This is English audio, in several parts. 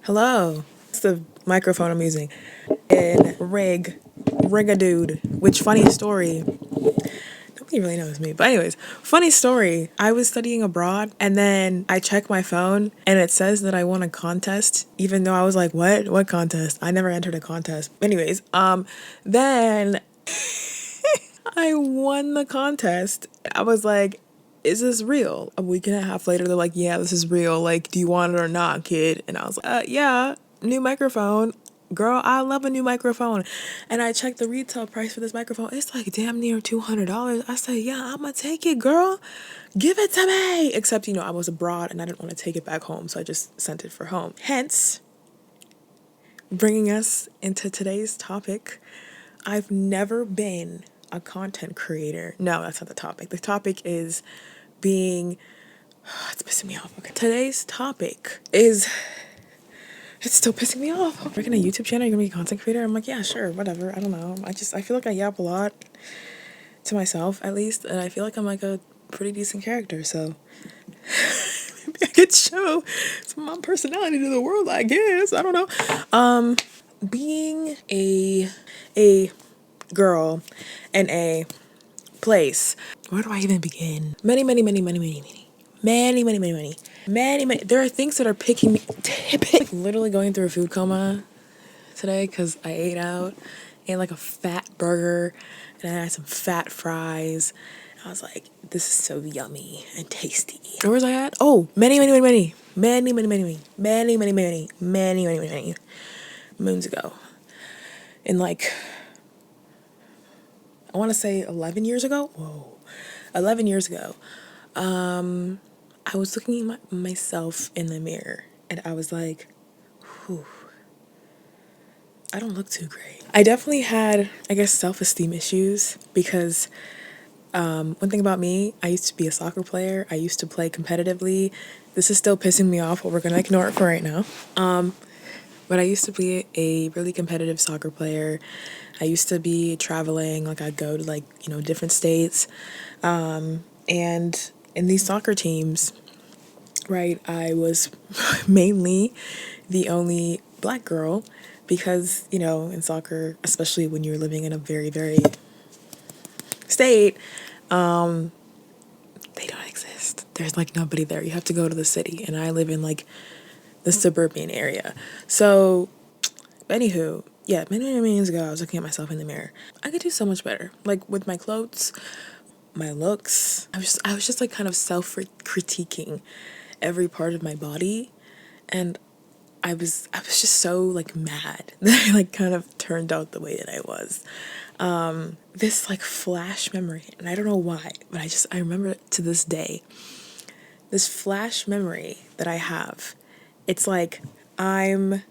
Hello. It's the microphone I'm using. And rig-a-dude. Which, funny story. Nobody really knows me. But anyways, funny story. I was studying abroad and then I checked my phone and it says that I won a contest, even though I was like, what? What contest? I never entered a contest. Anyways, then I won the contest. I was like, is this real? A week and a half later, they're like, yeah, this is real. Like, do you want it or not, kid? And I was like, yeah, new microphone. Girl, I love a new microphone. And I checked the retail price for this microphone. It's like damn near $200. I said, yeah, I'm going to take it, girl. Give it to me. Except, I was abroad and I didn't want to take it back home. So I just sent it for home. Hence, bringing us into today's topic, I've never been a content creator. No, that's not the topic. The topic is being... it's pissing me off. Okay. Today's topic is... it's still pissing me off. Working a YouTube channel, you're gonna be a content creator? I'm like, yeah, sure, whatever. I don't know. I feel like I yap a lot to myself, at least, and I feel like I'm like a pretty decent character, so maybe I could show some of my personality to the world, I guess. I don't know. Being a girl in a place. Where do I even begin? Many. There are things that are picking me. Like literally going through a food coma today because I ate out. Ate like a fat burger and I had some fat fries. I was like, this is so yummy and tasty. Where was I at? Oh, many moons ago. In like, I want to say 11 years ago. Whoa. 11 years ago. I was looking at myself in the mirror and I was like, whew, I don't look too great. I definitely had, I guess, self-esteem issues because one thing about me, I used to be a soccer player. I used to play competitively. This is still pissing me off, but we're going to ignore it for right now. But I used to be a really competitive soccer player. I used to be traveling, like I'd go to like, different states. And in these soccer teams, right, I was mainly the only black girl because, in soccer, especially when you're living in a very, very state, they don't exist. There's like nobody there. You have to go to the city. And I live in like the suburban area. So, anywho, yeah, many years ago, I was looking at myself in the mirror. I could do so much better. Like with my clothes, my looks. I was just like kind of self-critiquing every part of my body. And I was just so like mad that I like kind of turned out the way that I was. This like flash memory, and I don't know why, but I remember it to this day. This flash memory that I have, it's like I'm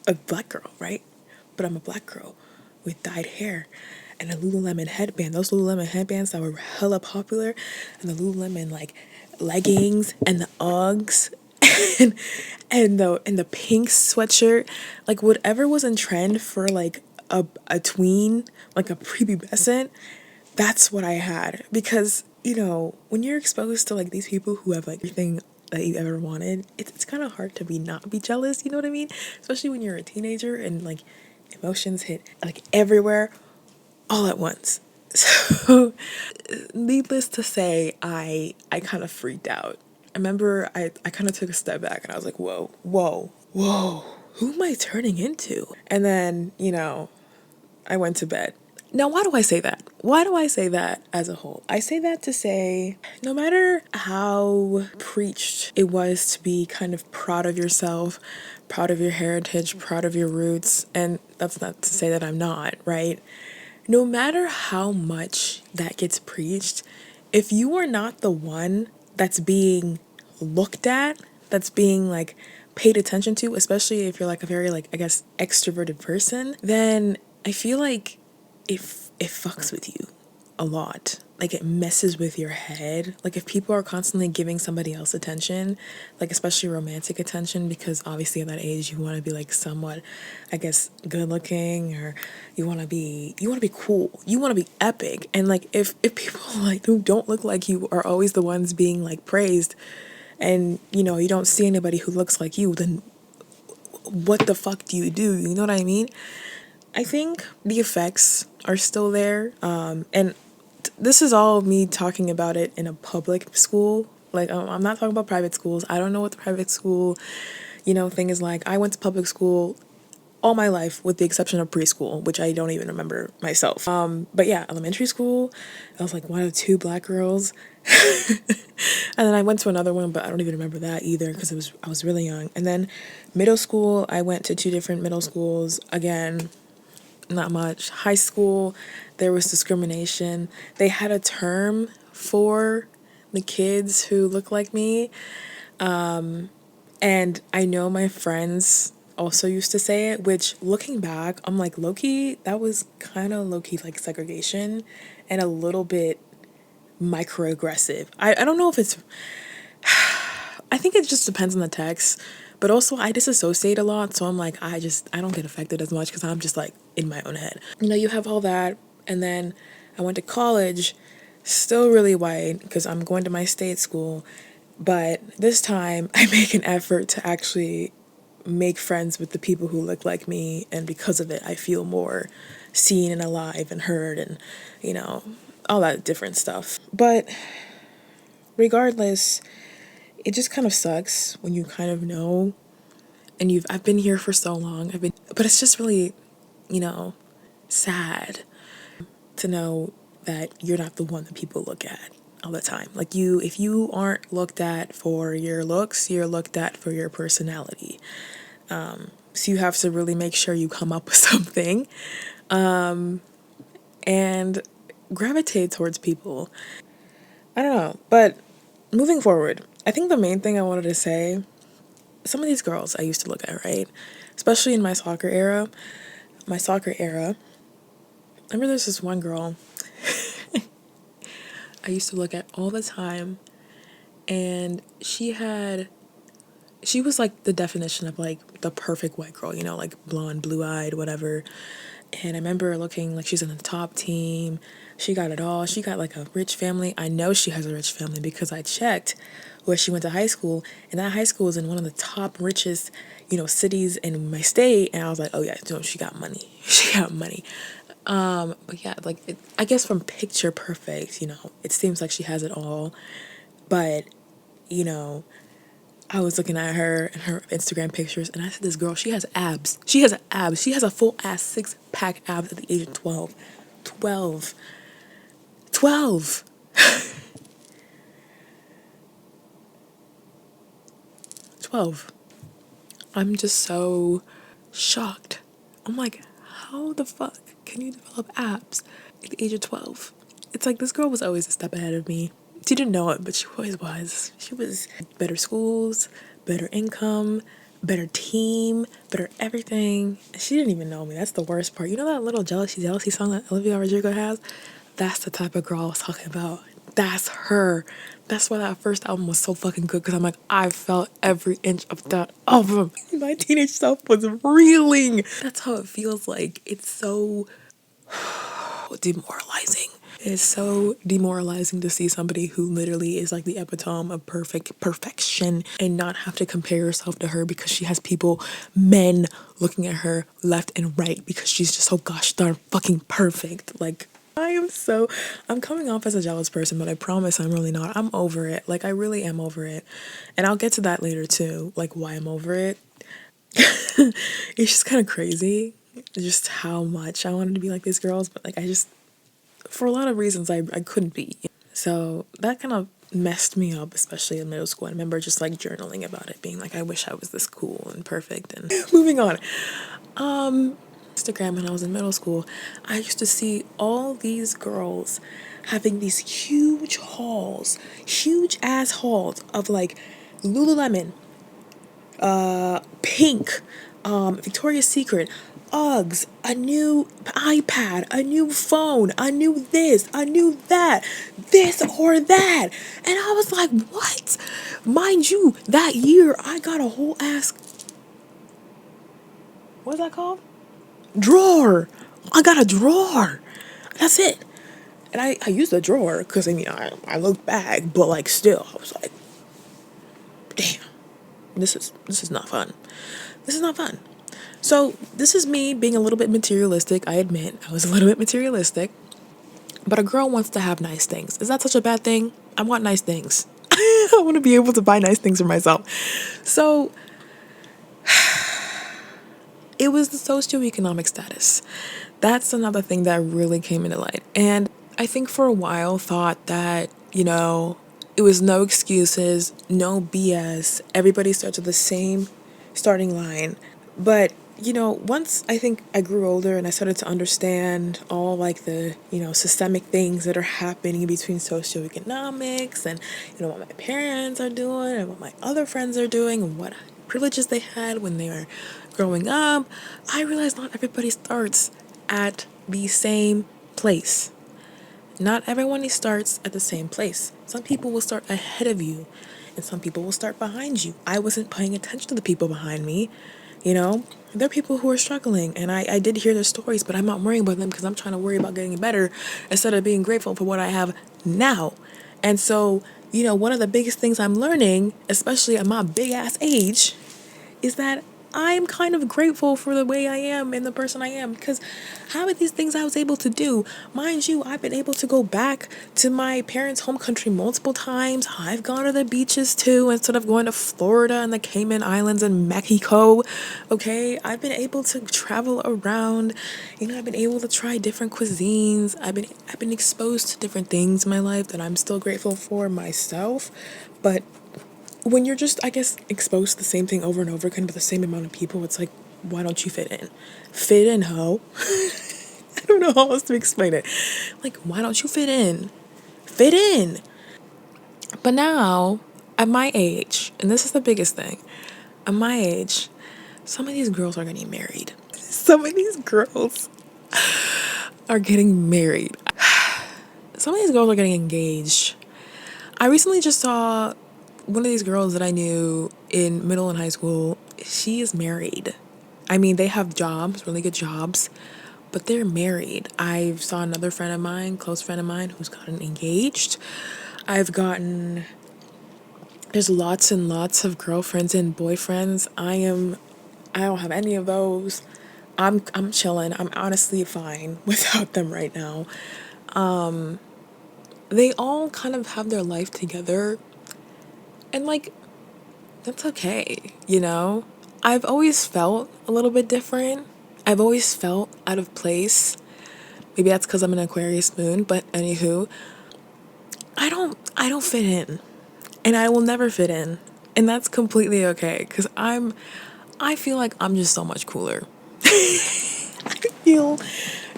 a black girl, right? But I'm a black girl with dyed hair and a Lululemon headband. Those Lululemon headbands that were hella popular, and the Lululemon like leggings and the Uggs and the pink sweatshirt, like whatever was in trend for like a tween, like a prepubescent, that's what I had. Because, when you're exposed to like these people who have like everything that you ever wanted, it's kind of hard to not be jealous, you know what I mean? Especially when you're a teenager and like emotions hit like everywhere all at once. So needless to say, I kind of freaked out. I remember I kind of took a step back and I was like, whoa, who am I turning into? And then, I went to bed. Now, why do I say that? Why do I say that as a whole? I say that to say, no matter how preached it was to be kind of proud of yourself, proud of your heritage, proud of your roots, and that's not to say that I'm not, right? No matter how much that gets preached, if you are not the one that's being looked at, that's being like paid attention to, especially if you're like a very like, I guess, extroverted person, then I feel like it fucks with you a lot. Like it messes with your head. Like if people are constantly giving somebody else attention, like especially romantic attention, because obviously at that age you want to be like somewhat, I guess, good looking, or you want to be cool, you want to be epic. And like if people like who don't look like you are always the ones being like praised, and you don't see anybody who looks like you, then what the fuck do? You know what I mean? I think the effects are still there. And this is all me talking about it in a public school. Like, I'm not talking about private schools. I don't know what the private school, thing is like. I went to public school all my life, with the exception of preschool, which I don't even remember myself. But yeah, elementary school, I was like one of two black girls. And then I went to another one, but I don't even remember that either because I was really young. And then middle school, I went to two different middle schools. Again, not much. High school, there was discrimination. They had a term for the kids who look like me. And I know my friends also used to say it, which looking back, I'm like, low-key, that was kind of low-key like segregation and a little bit microaggressive. I don't know if it's, I think it just depends on the text, but also I disassociate a lot. So I'm like, I don't get affected as much because I'm just like in my own head. You have all that. And then I went to college, still really white because I'm going to my state school. But this time I make an effort to actually make friends with the people who look like me. And because of it, I feel more seen and alive and heard and, all that different stuff. But regardless, it just kind of sucks when you kind of know and I've been here for so long. But it's just really, sad to know that you're not the one that people look at all the time. Like if you aren't looked at for your looks, you're looked at for your personality. So you have to really make sure you come up with something, and gravitate towards people. I don't know, but moving forward, I think the main thing I wanted to say, some of these girls I used to look at, right? Especially in my soccer era. I remember there's this one girl I used to look at all the time, and she was like the definition of like the perfect white girl, like blonde, blue-eyed, whatever. And I remember looking like she's in the top team. She got it all. She got like a rich family. I know she has a rich family because I checked where she went to high school, and that high school is in one of the top richest, cities in my state. And I was like, oh yeah, no, she got money. She got money. But yeah, like I guess from picture perfect, it seems like she has it all. But I was looking at her and her Instagram pictures, and I said, this girl, she has abs. She has abs. She has a full ass 6-pack abs at the age of 12. 12. 12. 12. I'm just so shocked. I'm like, how the fuck can you develop abs at the age of 12? It's like this girl was always a step ahead of me. She didn't know it, but she always was. She was better schools, better income, better team, better everything. She didn't even know me. That's the worst part. You know that little jealousy song that Olivia Rodrigo has? That's the type of girl I was talking about. That's her. That's why that first album was so fucking good, because I'm like, I felt every inch of that album. My teenage self was reeling. That's how it feels like. It's so demoralizing. It's so demoralizing to see somebody who literally is like the epitome of perfection and not have to compare yourself to her because she has men looking at her left and right because she's just so gosh darn fucking perfect. Like, I'm coming off as a jealous person, but I promise I'm really not. I'm over it. Like, I really am over it. And I'll get to that later too, like why I'm over it. It's just kind of crazy just how much I wanted to be like these girls, but like for a lot of reasons I couldn't be. So that kind of messed me up, especially in middle school. I remember just like journaling about it, being like, I wish I was this cool and perfect. And moving on. Instagram, when I was in middle school, I used to see all these girls having these huge ass hauls of like Lululemon, Pink, Victoria's Secret, Uggs, a new iPad, a new phone, a new this, a new that, this or that. And I was like, what? Mind you, that year I got a whole ass, what's that called? Drawer. I got a drawer. That's it. And I used the drawer because I looked back, but like still, I was like, damn, this is not fun. This is not fun. So this is me being a little bit materialistic. I admit I was a little bit materialistic. But a girl wants to have nice things. Is that such a bad thing? I want nice things. I want to be able to buy nice things for myself. So it was the socioeconomic status. That's another thing that really came into light. And I think for a while thought that, it was no excuses, no BS. Everybody starts at the same starting line. But, once I think I grew older and I started to understand all like the, systemic things that are happening between socioeconomics and, what my parents are doing and what my other friends are doing and what privileges they had when they were growing up, I realized not everybody starts at the same place. Not everyone starts at the same place. Some people will start ahead of you, and some people will start behind you. I wasn't paying attention to the people behind me. There are people who are struggling, and I did hear their stories, but I'm not worrying about them because I'm trying to worry about getting better instead of being grateful for what I have now. And so, one of the biggest things I'm learning, especially at my big ass age, is that I'm kind of grateful for the way I am and the person I am, because how are these things I was able to do? Mind you, I've been able to go back to my parents' home country multiple times. I've gone to the beaches too, instead of going to Florida and the Cayman Islands and Mexico. Okay, I've been able to travel around. I've been able to try different cuisines. I've been exposed to different things in my life that I'm still grateful for myself. But when you're just, I guess, exposed to the same thing over and over again with the same amount of people, it's like, why don't you fit in? Fit in, ho. I don't know how else to explain it. Like, why don't you fit in? Fit in. But now, at my age, and this is the biggest thing, at my age, some of these girls are getting married. Some of these girls are getting married. Some of these girls are getting engaged. I recently just saw one of these girls that I knew in middle and high school. She is married. I mean, they have jobs, really good jobs, but they're married. I saw another friend of mine, close friend of mine, who's gotten engaged. There's lots and lots of girlfriends and boyfriends. I don't have any of those. I'm chilling. I'm honestly fine without them right now. They all kind of have their life together. And like, that's okay, I've always felt a little bit different. I've always felt out of place. Maybe that's because I'm an Aquarius moon, but anywho, I don't fit in. And I will never fit in. And that's completely okay, because I feel like I'm just so much cooler. I feel,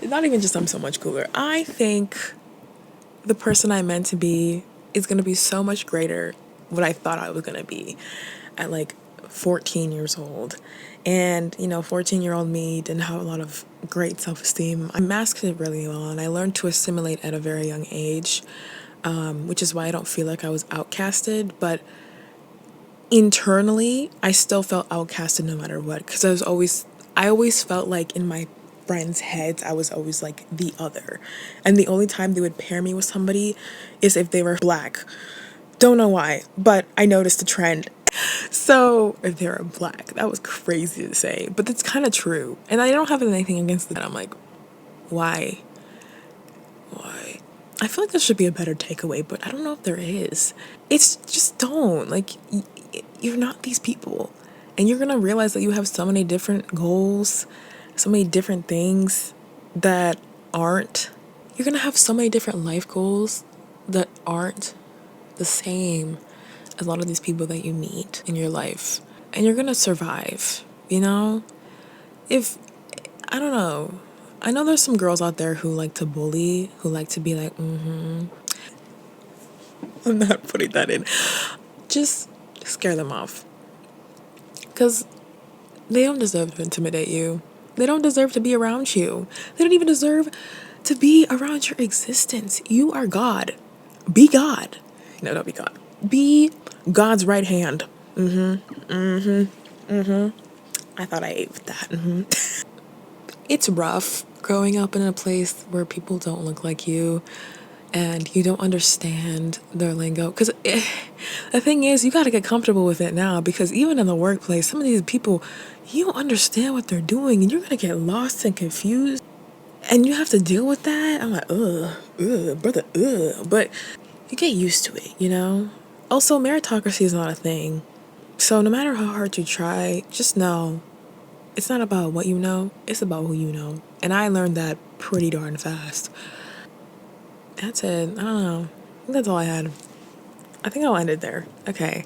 not even just I'm so much cooler. I think the person I'm meant to be is going to be so much greater what I thought I was going to be at like 14 years old. And, 14-year-old me didn't have a lot of great self-esteem. I masked it really well, and I learned to assimilate at a very young age, which is why I don't feel like I was outcasted. But internally, I still felt outcasted no matter what, because I always felt like in my friends' heads, I was always like the other. And the only time they would pair me with somebody is if they were black. Don't know why, but I noticed a trend. So if they were black, that was crazy to say, but it's kind of true. And I don't have anything against that. I'm like, why? Why? I feel like there should be a better takeaway, but I don't know if there is. It's just don't. Like, you're not these people. And you're going to realize that you have so many different goals, so many different things that aren't. You're going to have so many different life goals that aren't the same as a lot of these people that you meet in your life. And you're going to survive, If, I don't know. I know there's some girls out there who like to bully, who like to be like, I'm not putting that in. Just scare them off. Because they don't deserve to intimidate you. They don't deserve to be around you. They don't even deserve to be around your existence. You are God. Be God. No, don't be God. Be God's right hand. I thought I ate with that. It's rough growing up in a place where people don't look like you. and you don't understand their lingo. Because the thing is, you got to get comfortable with it now, because even in the workplace, some of these people, you don't understand what they're doing and you're going to get lost and confused. And you have to deal with that. I'm like, brother, But you get used to it, you know? Also, meritocracy is not a thing. So no matter how hard you try, just know it's not about what you know, it's about who you know. And I learned that pretty darn fast. That's it. I don't know. I think that's all I had. I think I'll end it there. Okay.